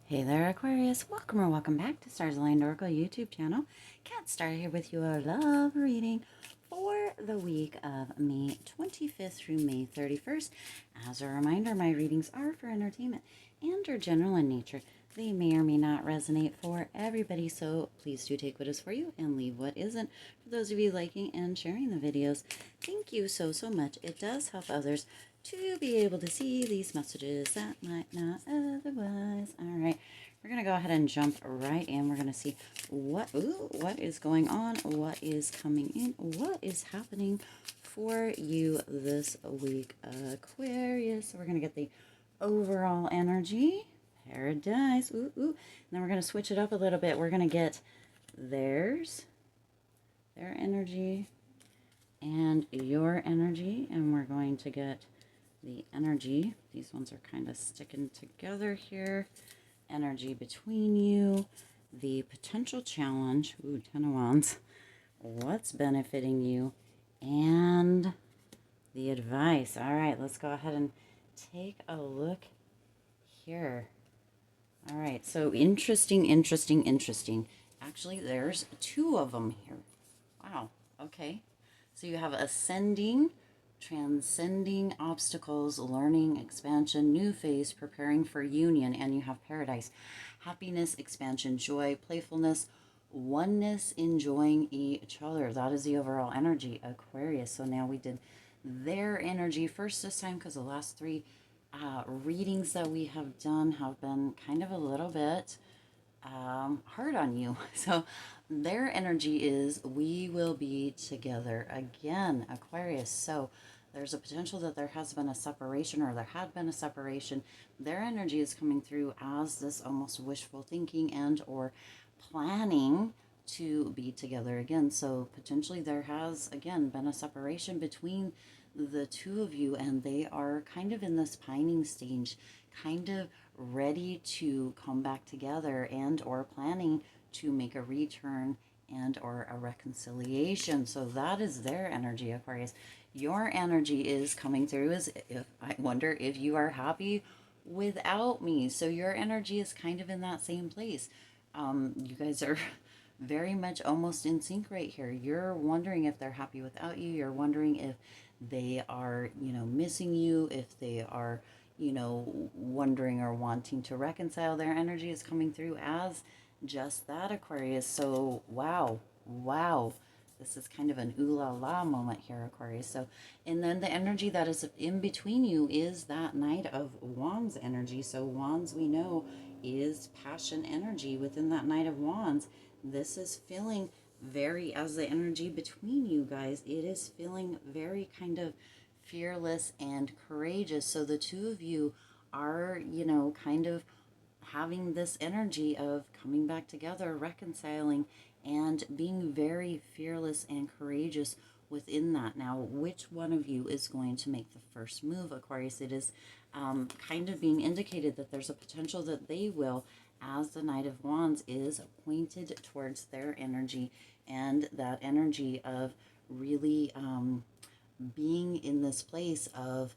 Hey there, Aquarius. Welcome or welcome back to Stars Aligned Oracle YouTube channel. Cat Star here with your love reading for the week of May 25th through May 31st. As a reminder, my readings are for entertainment and are general in nature. They may or may not resonate for everybody, so please do take what is for you and leave what isn't. For those of you liking and sharing the videos, thank you so much. It does help others to be able to see these messages that might not otherwise. All right, we're going to go ahead and jump right in. We're going to see what is going on, what is coming in, what is happening for you this week, Aquarius. So we're going to get the overall energy, paradise, and then we're going to switch it up a little bit. We're going to get their energy and your energy, and we're going to get the energy. These ones are kind of sticking together here. Energy between you, the potential challenge, 10 of wands, what's benefiting you, and the advice. All right, let's go ahead and take a look here. All right, so interesting. Actually, there's two of them here. Wow, okay. So you have ascending, transcending obstacles, learning, expansion, new phase, preparing for union, and you have paradise, happiness, expansion, joy, playfulness, oneness, enjoying each other. That is the overall energy, Aquarius. So now we did their energy first this time because the last three readings that we have done have been kind of a little bit hard on you. So their energy is we will be together again, Aquarius. So there's a potential that there has been a separation, or there had been a separation. Their energy is coming through as this almost wishful thinking and or planning to be together again. So potentially there has again been a separation between the two of you, and they are kind of in this pining stage, kind of ready to come back together and or planning to make a return and or a reconciliation. So that is their energy, Aquarius. Your energy is coming through as if I wonder if you are happy without me. So your energy is kind of in that same place. You guys are very much almost in sync right here. You're wondering if they're happy without you. You're wondering if they are, missing you, if they are, wondering or wanting to reconcile. Their energy is coming through as just that, Aquarius. So, wow. This is kind of an ooh la la moment here, Aquarius. So, and then the energy that is in between you is that Knight of Wands energy. So, Wands, we know, is passion energy within that Knight of Wands. This is feeling very, as the energy between you guys, it is feeling very kind of fearless and courageous. So the two of you are, kind of having this energy of coming back together, reconciling, and being very fearless and courageous within that. Now, which one of you is going to make the first move, Aquarius? It is kind of being indicated that there's a potential that they will, as the Knight of Wands is pointed towards their energy, and that energy of really being in this place of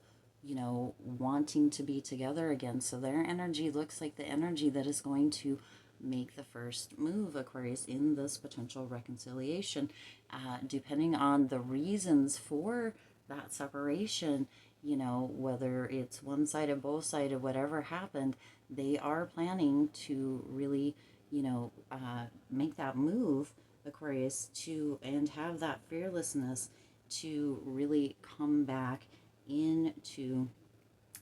wanting to be together again. So their energy looks like the energy that is going to make the first move, Aquarius, in this potential reconciliation, depending on the reasons for that separation. Whether it's one-sided, both-sided, whatever happened, they are planning to really make that move, Aquarius, and have that fearlessness to really come back into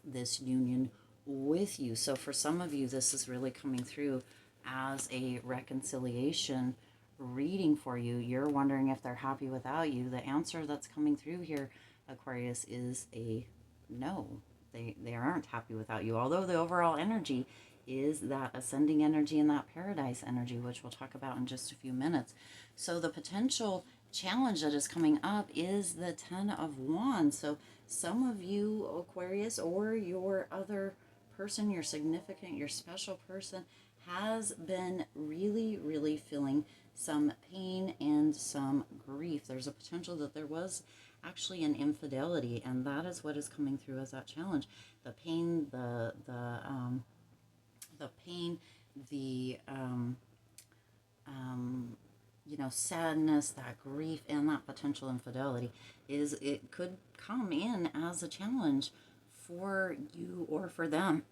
this union with you. So for some of you, this is really coming through as a reconciliation reading for you. You're wondering if they're happy without you. The answer that's coming through here, Aquarius, is a no. They aren't happy without you. Although the overall energy is that ascending energy and that paradise energy, which we'll talk about in just a few minutes. So the potential challenge that is coming up is the 10 of Wands. So some of you, Aquarius, or your other person, your significant, your special person, has been really feeling some pain and some grief. There's a potential that there was actually an infidelity, and that is what is coming through as that challenge. The pain, the pain the you know, sadness, that grief, and that potential infidelity is it could come in as a challenge for you or for them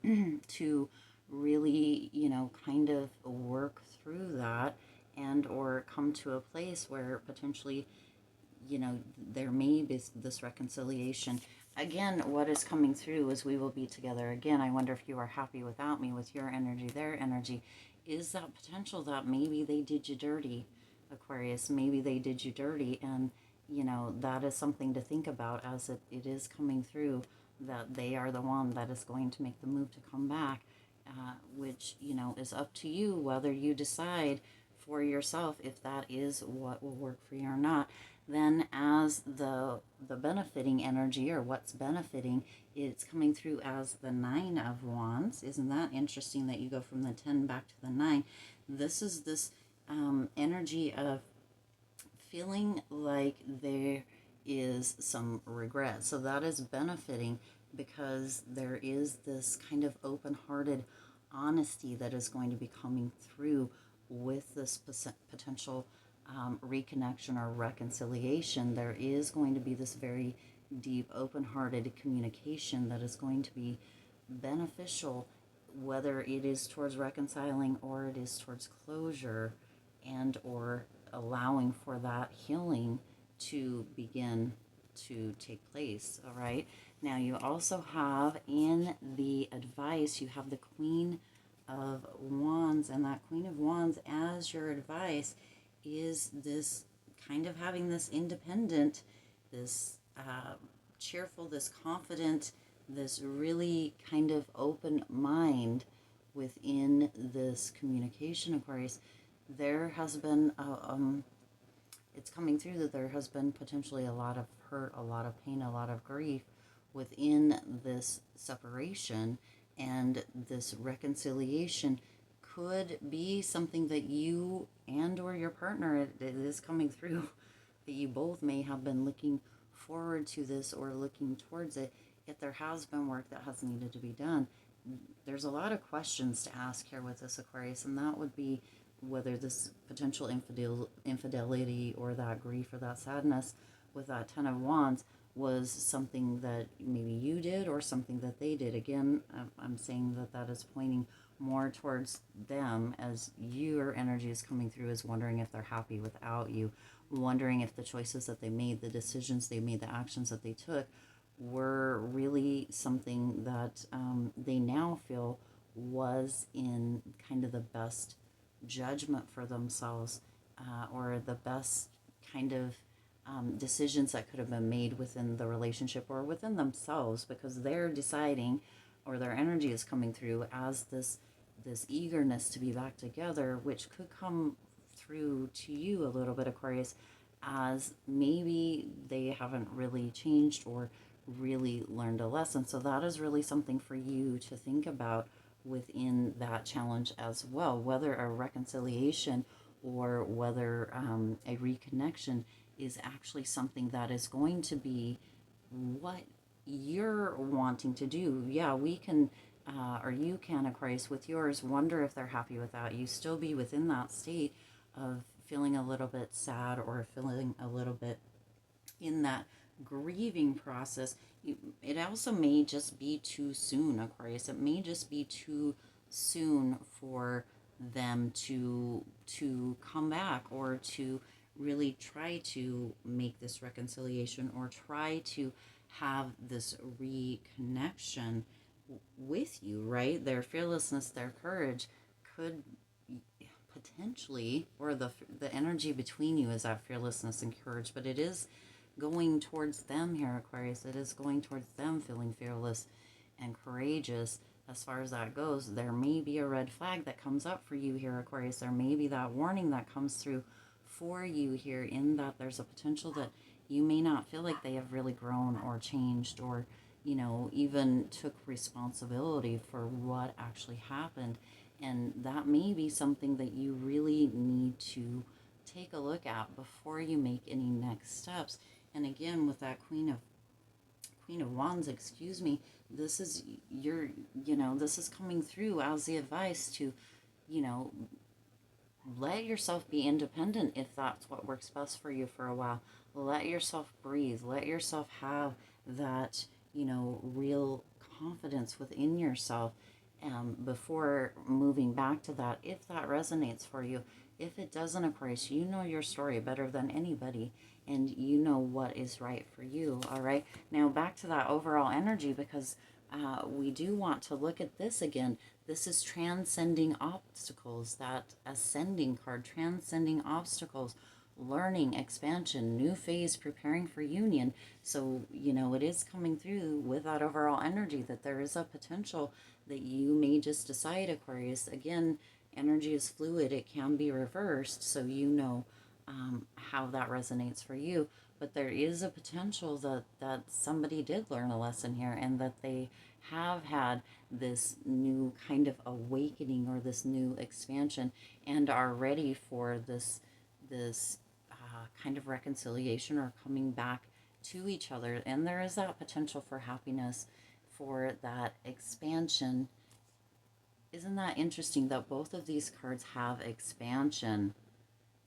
to really, you know, kind of work through that and or come to a place where potentially, you know, there may be this reconciliation. Again, what is coming through is we will be together again. I wonder if you are happy without me, with your energy, their energy. Is that potential that maybe they did you dirty, Aquarius? Maybe they did you dirty, and, you know, that is something to think about as it is coming through, that they are the one that is going to make the move to come back, which, you know, is up to you whether you decide for yourself if that is what will work for you or not. Then as the benefiting energy, or what's benefiting, it's coming through as the 9 of Wands. Isn't that interesting that you go from the 10 back to the 9? This is this energy of feeling like there is some regret. So that is benefiting because there is this kind of open-hearted honesty that is going to be coming through with this potential reconnection or reconciliation. There is going to be this very deep, open-hearted communication that is going to be beneficial, whether it is towards reconciling or it is towards closure, and or allowing for that healing to begin to take place. All right, now you also have in the advice, you have the Queen of Wands, and that Queen of Wands as your advice is this kind of having this independent, this cheerful, this confident, this really kind of open mind within this communication, Aquarius. There has been it's coming through that there has been potentially a lot of hurt, a lot of pain, a lot of grief within this separation, and this reconciliation could be something that you and or your partner, it is coming through, that you both may have been looking forward to this or looking towards it, yet there has been work that has needed to be done. There's a lot of questions to ask here with this, Aquarius, and that would be whether this potential infidelity or that grief or that sadness with that 10 of Wands was something that maybe you did or something that they did. Again, I'm saying that that is pointing more towards them, as your energy is coming through as wondering if they're happy without you, wondering if the choices that they made, the decisions they made, the actions that they took were really something that they now feel was in kind of the best judgment for themselves, or the best kind of decisions that could have been made within the relationship or within themselves, because they're deciding, or their energy is coming through as this eagerness to be back together, which could come through to you a little bit, Aquarius, as maybe they haven't really changed or really learned a lesson. So that is really something for you to think about within that challenge as well, whether a reconciliation or whether a reconnection is actually something that is going to be what you're wanting to do. Yeah, we can, or you can, Aquarius, with yours, wonder if they're happy without you, still be within that state of feeling a little bit sad or feeling a little bit in that grieving process. It also may just be too soon, Aquarius. It may just be too soon for them to come back, or to really try to make this reconciliation, or try to have this reconnection with you, right? Their fearlessness, their courage could potentially, or the energy between you is that fearlessness and courage, but it is going towards them here, Aquarius. It is going towards them feeling fearless and courageous. As far as that goes, there may be a red flag that comes up for you here, Aquarius. There may be that warning that comes through for you here, in that there's a potential that you may not feel like they have really grown or changed, or, you know, even took responsibility for what actually happened. And that may be something that you really need to take a look at before you make any next steps. And again, with that Queen of Wands, excuse me, this is your, you know, this is coming through as the advice to you know, let yourself be independent if that's what works best for you for a while. Let yourself breathe. Let yourself have that, real confidence within yourself before moving back to that, if that resonates for you. If it doesn't, Aquarius, you know your story better than anybody, and you know what is right for you. All right. Now back to that overall energy, because we do want to look at this again. This is transcending obstacles, that ascending card, transcending obstacles, learning, expansion, new phase, preparing for union. So, it is coming through with that overall energy that there is a potential that you may just decide, Aquarius. Again, energy is fluid, it can be reversed. So, how that resonates for you. But there is a potential that somebody did learn a lesson here, and that they have had this new kind of awakening or this new expansion, and are ready for this kind of reconciliation or coming back to each other. And there is that potential for happiness, for that expansion. Isn't that interesting that both of these cards have expansion,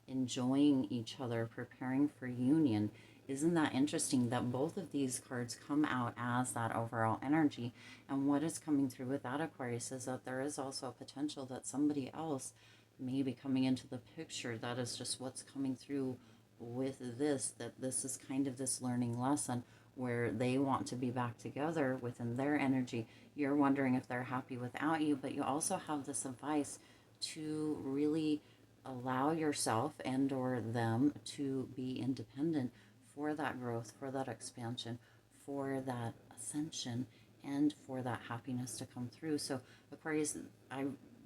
enjoying each other, preparing for union? Isn't that interesting that both of these cards come out as that overall energy? And what is coming through with that, Aquarius, is that there is also a potential that somebody else may be coming into the picture. That is just what's coming through with this, that this is kind of this learning lesson where they want to be back together within their energy. You're wondering if they're happy without you, but you also have this advice to really allow yourself and or them to be independent for that growth, for that expansion, for that ascension, and for that happiness to come through. So Aquarius,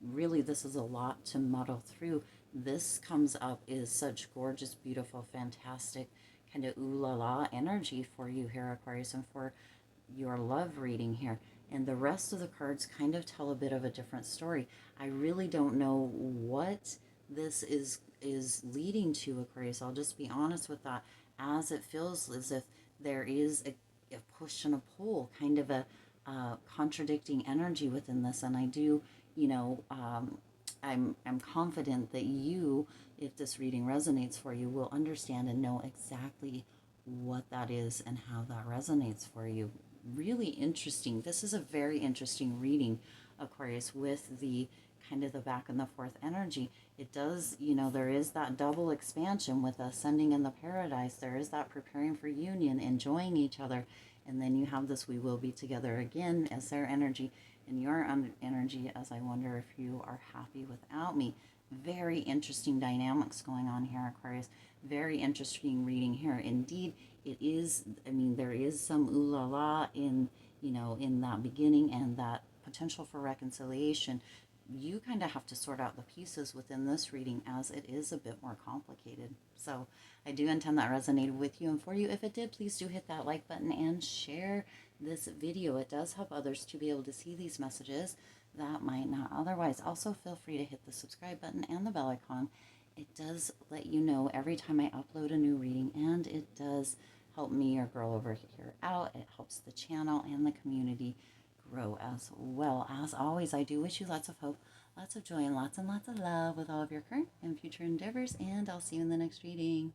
this is a lot to muddle through. This comes up is such gorgeous, beautiful, fantastic kind of ooh la la energy for you here, Aquarius, and for your love reading here. And the rest of the cards kind of tell a bit of a different story. I really don't know what this is leading to, Aquarius. I'll just be honest with that, as it feels as if there is a push and a pull, kind of a contradicting energy within this. And I do, I'm confident that you, if this reading resonates for you, will understand and know exactly what that is and how that resonates for you. Really interesting. This is a very interesting reading, Aquarius, with the kind of the back and the forth energy. It does, there is that double expansion with ascending in the paradise. There is that preparing for union, enjoying each other. And then you have this we will be together again as their energy, and your energy as I wonder if you are happy without me. Very interesting dynamics going on here, Aquarius. Very interesting reading here. Indeed, it is. I mean, there is some ooh la la in, in that beginning, and that potential for reconciliation. You kind of have to sort out the pieces within this reading, as it is a bit more complicated. So I do intend that resonated with you and for you. If it did, please do hit that like button and share this video. It does help others to be able to see these messages that might not otherwise. Also, feel free to hit the subscribe button and the bell icon. It does let you know every time I upload a new reading, and it does help me, your girl over here, out. It helps the channel and the community grow as well. As always, I do wish you lots of hope, lots of joy, and lots of love with all of your current and future endeavors, and I'll see you in the next reading.